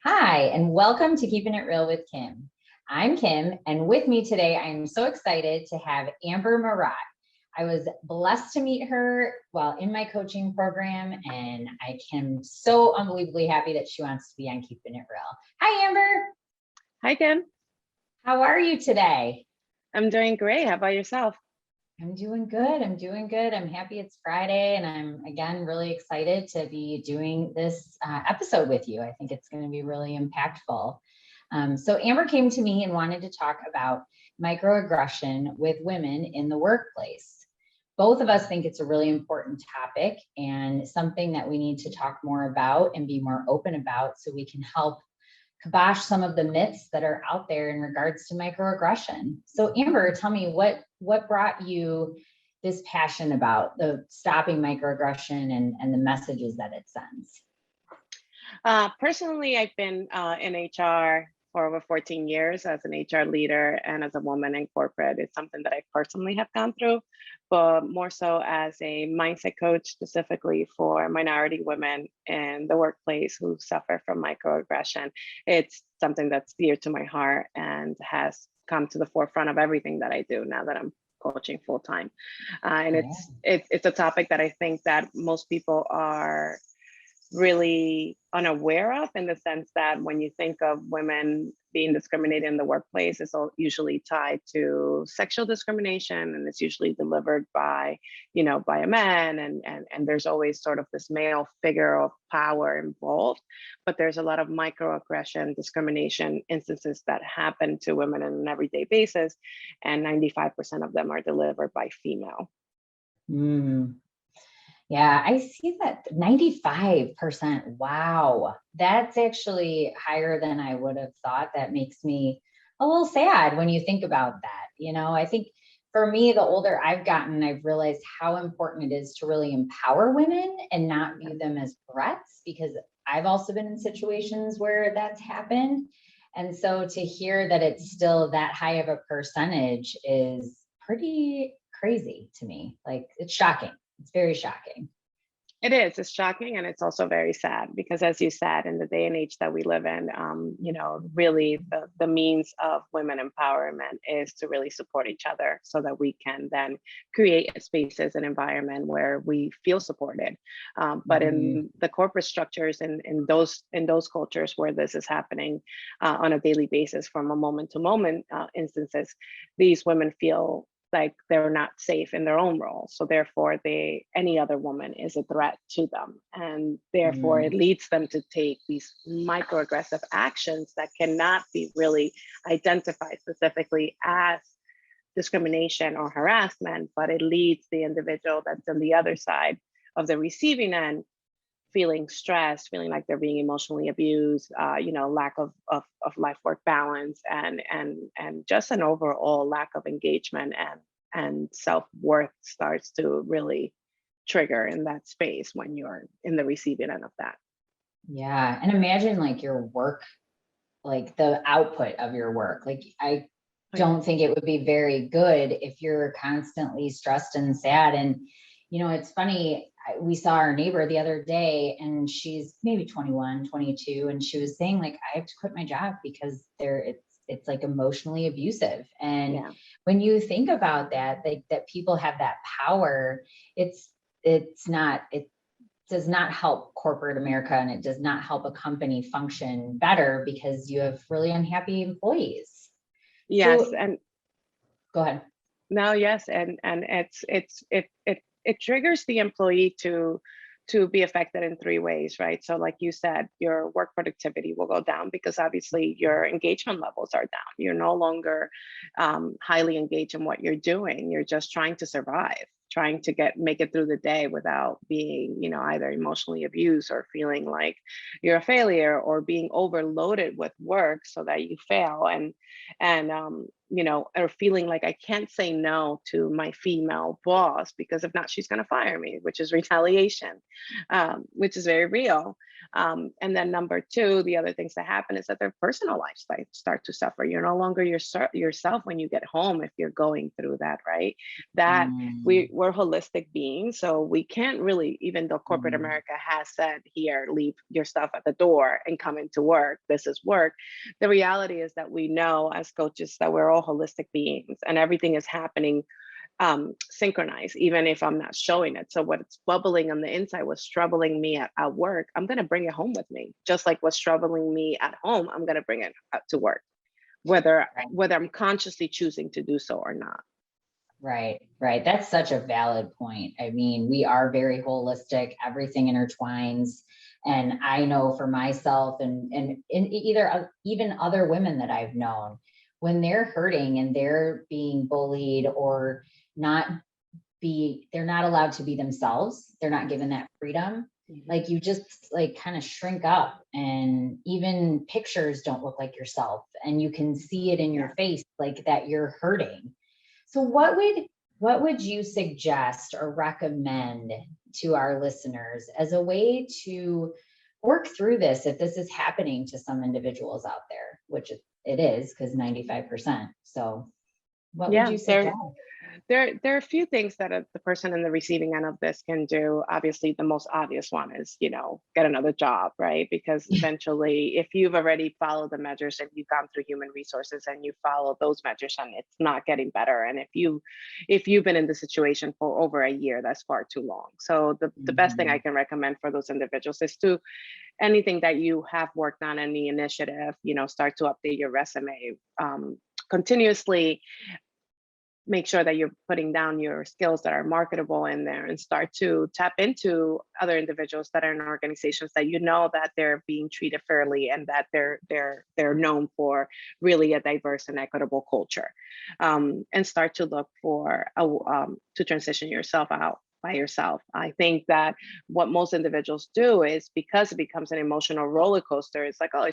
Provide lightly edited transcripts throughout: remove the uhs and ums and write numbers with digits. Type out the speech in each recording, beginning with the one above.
Hi, and welcome to Keeping It Real with Kim. I'm Kim, and with me today, I am so excited to have Amber Murat. I was blessed to meet her while in my coaching program, and I am so unbelievably happy that she wants to be on Keeping It Real. Hi, Amber. Hi, Kim. How are you today? I'm doing great. How about yourself? I'm doing good. I'm doing good. I'm happy it's Friday, and I'm again really excited to be doing this episode with you. I think it's going to be really impactful. So, Amber came to me and wanted to talk about microaggression with women in the workplace. Both of us think it's a really important topic and something that we need to talk more about and be more open about so we can help kibosh some of the myths that are out there in regards to microaggression. So Amber, tell me what brought you this passion about the stopping microaggression and the messages that it sends? Personally, I've been in HR for over 14 years as an HR leader and as a woman in corporate. It's something that I personally have gone through, but more so as a mindset coach, specifically for minority women in the workplace who suffer from microaggression. It's something that's dear to my heart and has come to the forefront of everything that I do now that I'm coaching full time. And Yeah. it's a topic that I think that most people are really unaware of, in the sense that when you think of women being discriminated in the workplace, it's all usually tied to sexual discrimination, and it's usually delivered by, by a man, and there's always sort of this male figure of power involved. But there's a lot of microaggression, discrimination instances that happen to women on an everyday basis, and 95% of them are delivered by female. Mm. Yeah, I see that 95%. Wow. That's actually higher than I would have thought. That makes me a little sad when you think about that. I think for me, the older I've gotten, I've realized how important it is to really empower women and not view them as threats, because I've also been in situations where that's happened. And so to hear that it's still that high of a percentage is pretty crazy to me. Like, it's shocking. It's very shocking. It is. It's shocking, and it's also very sad because, as you said, in the day and age that we live in, really the means of women empowerment is to really support each other so that we can then create spaces and environment where we feel supported. But in the corporate structures and in those cultures where this is happening on a daily basis, from a moment to moment instances, these women feel like they're not safe in their own role. So therefore any other woman is a threat to them. And therefore it leads them to take these microaggressive actions that cannot be really identified specifically as discrimination or harassment, but it leads the individual that's on the other side of the receiving end feeling stressed, feeling like they're being emotionally abused, lack of life work balance, and just an overall lack of engagement and self-worth starts to really trigger in that space when you're in the receiving end of that. Yeah. And imagine like your work, like the output of your work. Like, I don't think it would be very good if you're constantly stressed and sad. And, it's funny, we saw our neighbor the other day, and she's maybe 21, 22, and she was saying, like, I have to quit my job because it's like emotionally abusive. And when you think about that, that people have that power, it does not help corporate America, and it does not help a company function better because you have really unhappy employees. Yes. So, and go ahead. No, yes. And it triggers the employee to be affected in three ways, right? So like you said, your work productivity will go down because obviously your engagement levels are down. You're no longer highly engaged in what you're doing. You're just trying to survive, trying to make it through the day without being, either emotionally abused or feeling like you're a failure or being overloaded with work so that you fail. And or feeling like I can't say no to my female boss, because if not, she's going to fire me, which is retaliation, which is very real. And then number two, the other things that happen is that their personal lives start to suffer. You're no longer yourself when you get home, if you're going through that, right? That Mm, we're holistic beings, so we can't really, even though corporate mm, America has said, here, leave your stuff at the door and come into work, this is work. The reality is that we know as coaches that we're all holistic beings, and everything is happening synchronized, even if I'm not showing it. So what's bubbling on the inside, what's troubling me at work, I'm going to bring it home with me. Just like what's troubling me at home, I'm going to bring it out to work, whether right. I'm consciously choosing to do so or not. Right, right. That's such a valid point. I mean, we are very holistic, everything intertwines. And I know for myself and either even other women that I've known, when they're hurting and they're being bullied or not they're not allowed to be themselves, they're not given that freedom. Mhm. Like you just like kind of shrink up and even pictures don't look like yourself. And you can see it in your Yeah. face, like that you're hurting. So what would you suggest or recommend to our listeners as a way to work through this if this is happening to some individuals out there, which it is because 95%. So what would Yeah, you suggest? there are a few things that the person in the receiving end of this can do. Obviously, the most obvious one is, get another job, right? Because eventually, if you've already followed the measures and you've gone through human resources and you follow those measures and it's not getting better, and if you've been in the situation for over a year, that's far too long. So the best thing I Mhm. can recommend for those individuals is to, anything that you have worked on, any initiative, start to update your resume continuously. Make sure that you're putting down your skills that are marketable in there, and start to tap into other individuals that are in organizations that that they're being treated fairly, and that they're known for really a diverse and equitable culture. And start to look for to transition yourself out by yourself. I think that what most individuals do is, because it becomes an emotional roller coaster, it's like, oh,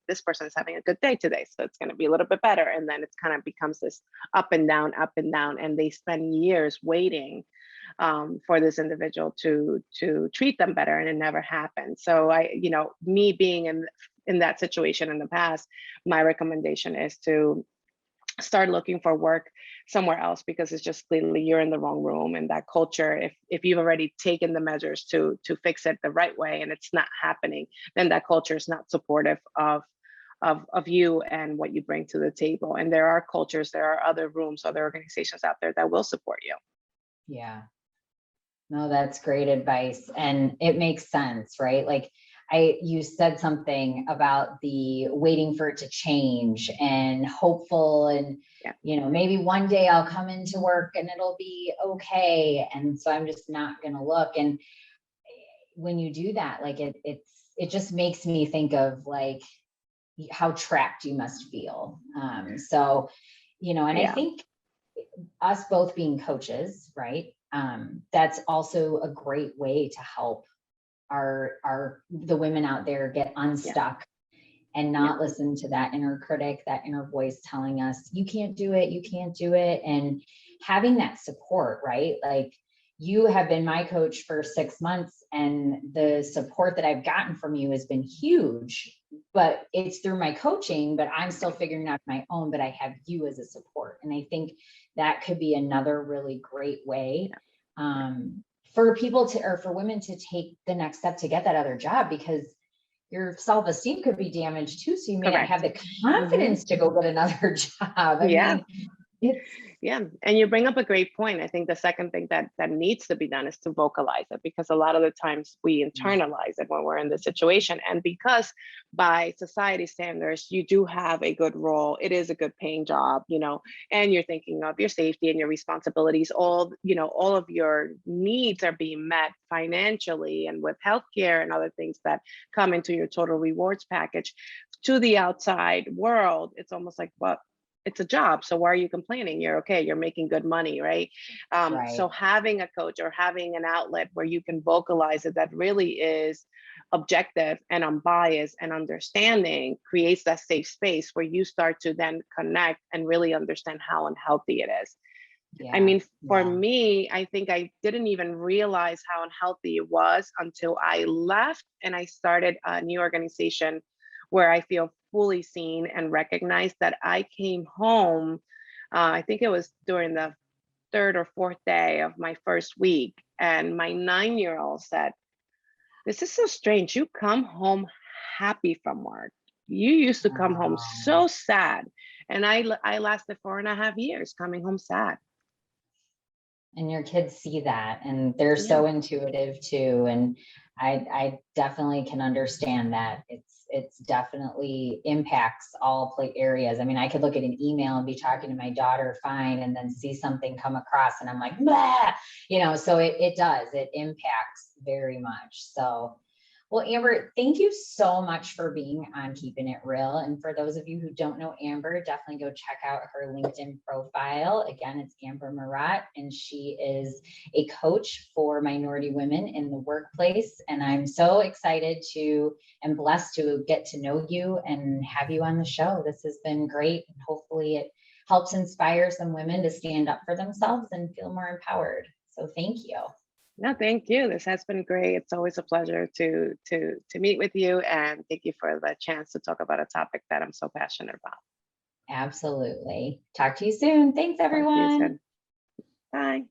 this person is having a good day today, so it's going to be a little bit better, and then it kind of becomes this up and down, and they spend years waiting for this individual to treat them better, and it never happens. So me being in that situation in the past, my recommendation is to start looking for work somewhere else, because it's just clearly you're in the wrong room. And that culture, if you've already taken the measures to fix it the right way and it's not happening, then that culture is not supportive of you and what you bring to the table. And there are cultures, there are other rooms, other organizations out there that will support you. Yeah. No, that's great advice. And it makes sense, right? Like you said something about the waiting for it to change and hopeful and, Yeah. maybe one day I'll come into work and it'll be okay. And so I'm just not going to look. And when you do that, like it just makes me think of like how trapped you must feel. And I Yeah. think us both being coaches, right? That's also a great way to help the women out there get Yeah. unstuck and Yeah. not listen to that inner critic, that inner voice telling us, you can't do it, you can't do it. And having that support, right? Like you have been my coach for 6 months, and the support that I've gotten from you has been huge, but it's through my coaching, but I'm still figuring out my own, but I have you as a support. And I think that could be another really great way for people to, or for women to take the next step to get that other job, because your self-esteem could be damaged too. So you may not have Correct. the Hmm. confidence to go get another job. I Yeah. mean, it's, Yeah, and you bring up a great point. I think the second thing that needs to be done is to vocalize it, because a lot of the times we internalize it when we're in the situation. And because by society standards, you do have a good role, it is a good paying job, and you're thinking of your safety and your responsibilities, all of your needs are being met financially and with healthcare and other things that come into your total rewards package. To the outside world, it's almost like, well, it's a job, so why are you complaining? You're okay, you're making good money, right? right. So having a coach or having an outlet where you can vocalize it, that really is objective and unbiased and understanding creates that safe space where you start to then connect and really understand how unhealthy it is. I Yeah. mean, for Yeah. me, I think I didn't even realize how unhealthy it was until I left and I started a new organization where I feel fully seen and recognized. That I came home, I think it was during the third or fourth day of my first week, and my 9-year-old said, "This is so strange. You come home happy from work. You used to come home Oh. so sad." And I lasted 4.5 years coming home sad. And your kids see that, and they're Yeah. so intuitive too. And I definitely can understand that. It's definitely impacts all play areas. I mean, I could look at an email and be talking to my daughter fine, and then see something come across and I'm like, blah, so it does, it impacts very much. So, well, Amber, thank you so much for being on Keeping It Real. And for those of you who don't know Amber, definitely go check out her LinkedIn profile. Again, it's Amber Murat, and she is a coach for minority women in the workplace. And I'm so excited to and blessed to get to know you and have you on the show. This has been great. And hopefully it helps inspire some women to stand up for themselves and feel more empowered. So thank you. No, thank you. This has been great. It's always a pleasure to meet with you, and thank you for the chance to talk about a topic that I'm so passionate about. Absolutely. Talk to you soon. Thanks, Talk to you everyone. soon. Bye.